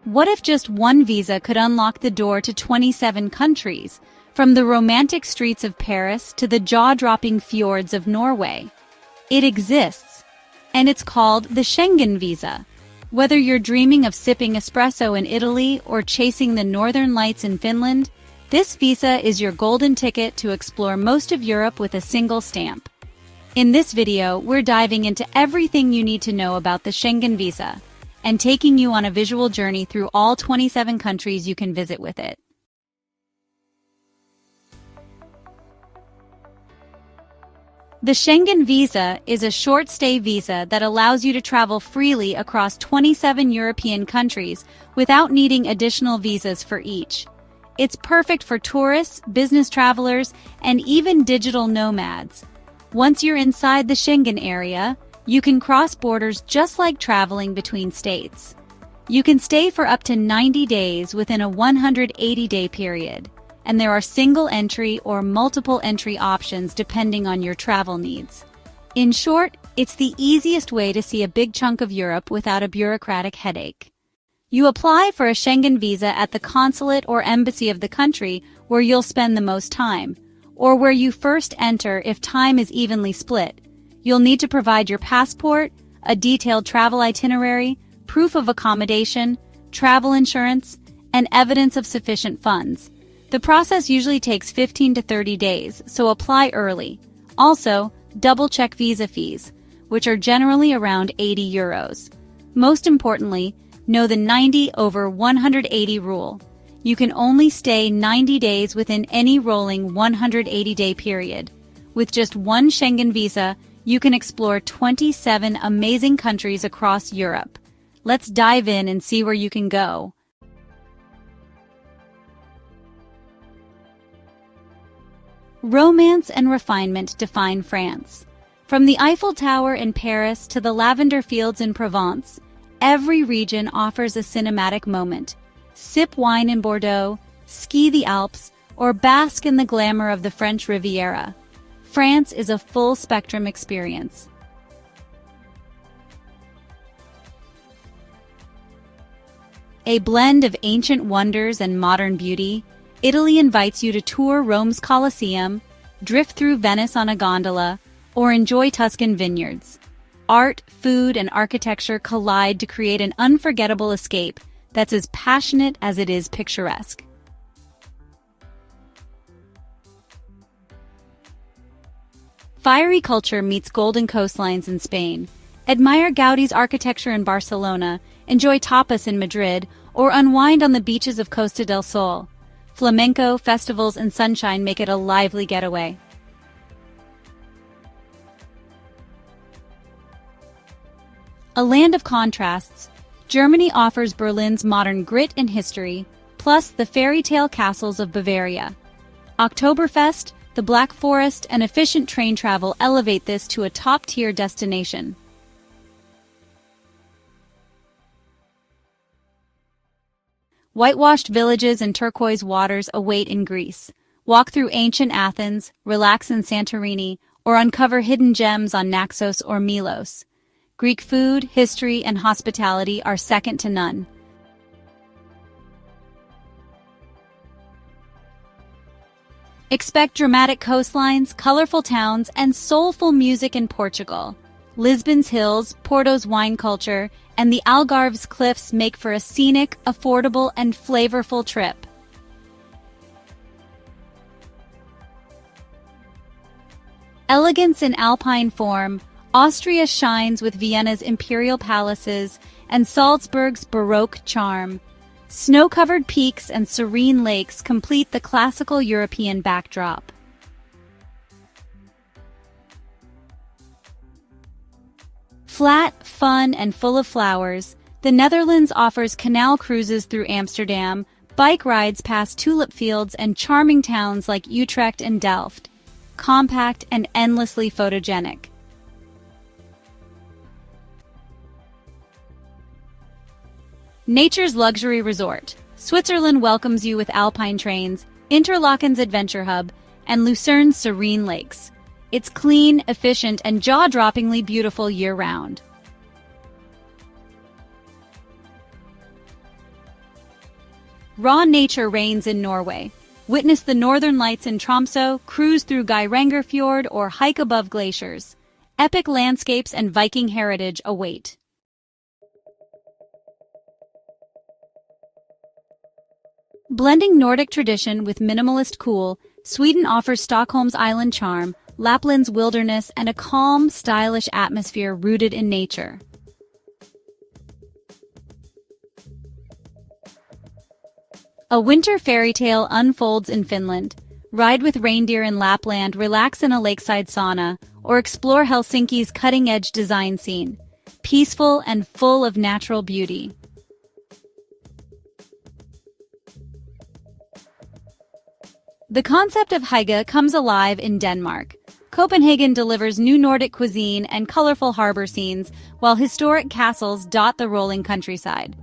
What if just one visa could unlock the door to 27 countries, from the romantic streets of Paris to the jaw-dropping fjords of Norway? It exists, and it's called the Schengen visa. Whether you're dreaming of sipping espresso in Italy or chasing the northern lights in Finland, this visa is your golden ticket to explore most of Europe with a single stamp. In this video, we're diving into everything you need to know about the Schengen visa, and taking you on a visual journey through all 27 countries you can visit with it. The Schengen visa is a short-stay visa that allows you to travel freely across 27 European countries without needing additional visas for each. It's perfect for tourists, business travelers, and even digital nomads. Once you're inside the Schengen area, you can cross borders just like traveling between states. You can stay for up to 90 days within a 180-day period, and there are single-entry or multiple-entry options depending on your travel needs. In short, it's the easiest way to see a big chunk of Europe without a bureaucratic headache. You apply for a Schengen visa at the consulate or embassy of the country where you'll spend the most time, or where you first enter if time is evenly split. You'll need to provide your passport, a detailed travel itinerary, proof of accommodation, travel insurance, and evidence of sufficient funds. The process usually takes 15 to 30 days, so apply early. Also, double-check visa fees, which are generally around €80. Most importantly, know the 90/180 rule. You can only stay 90 days within any rolling 180-day period. With just one Schengen visa, you can explore 27 amazing countries across Europe. Let's dive in and see where you can go. Romance and refinement define France. From the Eiffel Tower in Paris to the lavender fields in Provence, every region offers a cinematic moment. Sip wine in Bordeaux, ski the Alps, or bask in the glamour of the French Riviera. France is a full-spectrum experience. A blend of ancient wonders and modern beauty, Italy invites you to tour Rome's Colosseum, drift through Venice on a gondola, or enjoy Tuscan vineyards. Art, food, and architecture collide to create an unforgettable escape that's as passionate as it is picturesque. Fiery culture meets golden coastlines in Spain. Admire Gaudi's architecture in Barcelona, enjoy tapas in Madrid, or unwind on the beaches of Costa del Sol. Flamenco, festivals, and sunshine make it a lively getaway. A land of contrasts, Germany offers Berlin's modern grit and history, plus the fairy tale castles of Bavaria. Oktoberfest, the Black Forest, and efficient train travel elevate this to a top-tier destination. Whitewashed villages and turquoise waters await in Greece. Walk through ancient Athens, relax in Santorini, or uncover hidden gems on Naxos or Milos. Greek food, history, and hospitality are second to none. Expect dramatic coastlines, colorful towns, and soulful music in Portugal. Lisbon's hills, Porto's wine culture, and the Algarve's cliffs make for a scenic, affordable, and flavorful trip. Elegance in alpine form, Austria shines with Vienna's imperial palaces and Salzburg's Baroque charm. Snow-covered peaks and serene lakes complete the classical European backdrop. Flat, fun, and full of flowers, the Netherlands offers canal cruises through Amsterdam, bike rides past tulip fields, and charming towns like Utrecht and Delft. compact, and endlessly photogenic. Nature's luxury resort. Switzerland welcomes you with alpine trains, Interlaken's adventure hub, and Lucerne's serene lakes. It's clean, efficient, and jaw-droppingly beautiful year-round. Raw nature reigns in Norway. Witness the northern lights in Tromsø, cruise through Geiranger Fjord, or hike above glaciers. Epic landscapes and Viking heritage await. Blending Nordic tradition with minimalist cool, Sweden offers Stockholm's island charm, Lapland's wilderness, and a calm, stylish atmosphere rooted in nature. A winter fairy tale unfolds in Finland. Ride with reindeer in Lapland, relax in a lakeside sauna, or explore Helsinki's cutting-edge design scene. Peaceful and full of natural beauty. The concept of hygge comes alive in Denmark. Copenhagen delivers new Nordic cuisine and colorful harbor scenes, while historic castles dot the rolling countryside.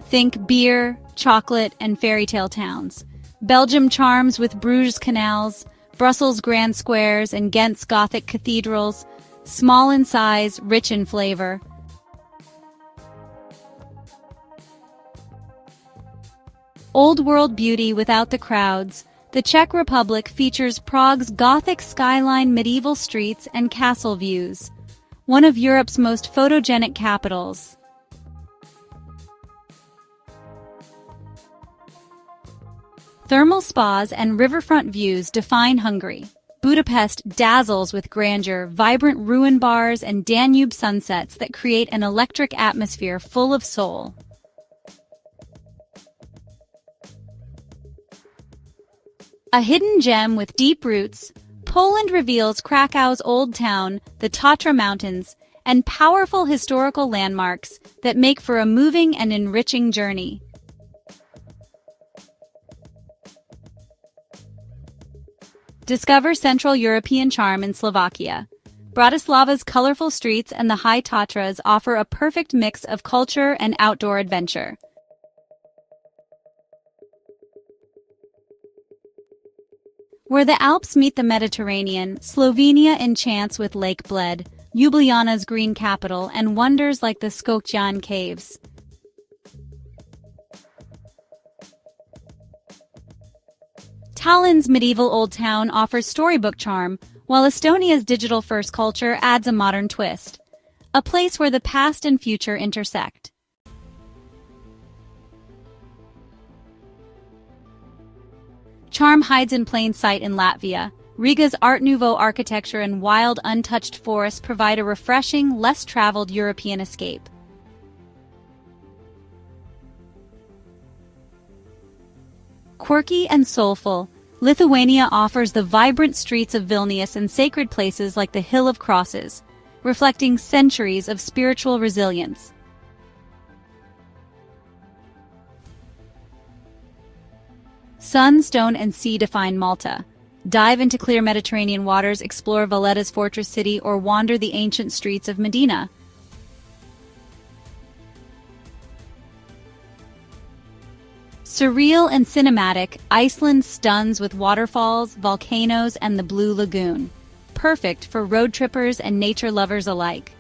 Think beer, chocolate, and fairy tale towns. Belgium charms with Bruges canals, Brussels grand squares, and Ghent's Gothic cathedrals. Small in size, rich in flavor. Old world beauty without the crowds, the Czech Republic features Prague's Gothic skyline, medieval streets, and castle views. One of Europe's most photogenic capitals. Thermal spas and riverfront views define Hungary. Budapest dazzles with grandeur, vibrant ruin bars, and Danube sunsets that create an electric atmosphere full of soul. A hidden gem with deep roots, Poland reveals Krakow's old town, the Tatra Mountains, and powerful historical landmarks that make for a moving and enriching journey. Discover Central European charm in Slovakia. Bratislava's colorful streets and the high Tatras offer a perfect mix of culture and outdoor adventure. Where the Alps meet the Mediterranean, Slovenia enchants with Lake Bled, Ljubljana's green capital, and wonders like the Skokjan caves. Tallinn's medieval old town offers storybook charm, while Estonia's digital-first culture adds a modern twist. A place where the past and future intersect. Charm hides in plain sight in Latvia. Riga's Art Nouveau architecture and wild, untouched forests provide a refreshing, less-traveled European escape. Quirky and soulful, Lithuania offers the vibrant streets of Vilnius and sacred places like the Hill of Crosses, reflecting centuries of spiritual resilience. Sun, stone, and sea define Malta. Dive into clear Mediterranean waters, explore Valletta's fortress city, or wander the ancient streets of Medina. Surreal and cinematic, Iceland stuns with waterfalls, volcanoes, and the Blue Lagoon. Perfect for road trippers and nature lovers alike.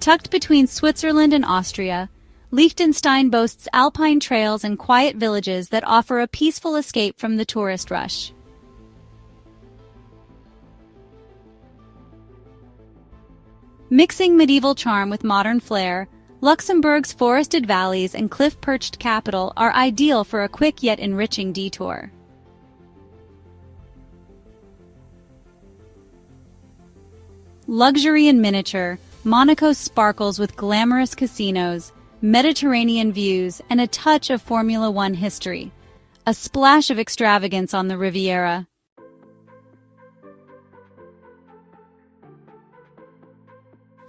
Tucked between Switzerland and Austria, Liechtenstein boasts alpine trails and quiet villages that offer a peaceful escape from the tourist rush. Mixing medieval charm with modern flair, Luxembourg's forested valleys and cliff-perched capital are ideal for a quick yet enriching detour. Luxury in miniature, Monaco sparkles with glamorous casinos, Mediterranean views, and a touch of Formula One history. A splash of extravagance on the Riviera.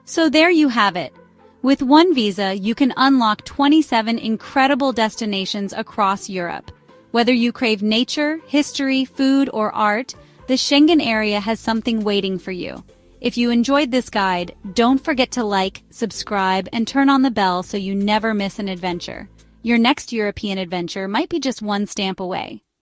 So there you have it. With one visa, you can unlock 27 incredible destinations across Europe. Whether you crave nature, history, food, or art, the Schengen area has something waiting for you. If you enjoyed this guide, don't forget to like, subscribe, and turn on the bell so you never miss an adventure. Your next European adventure might be just one stamp away.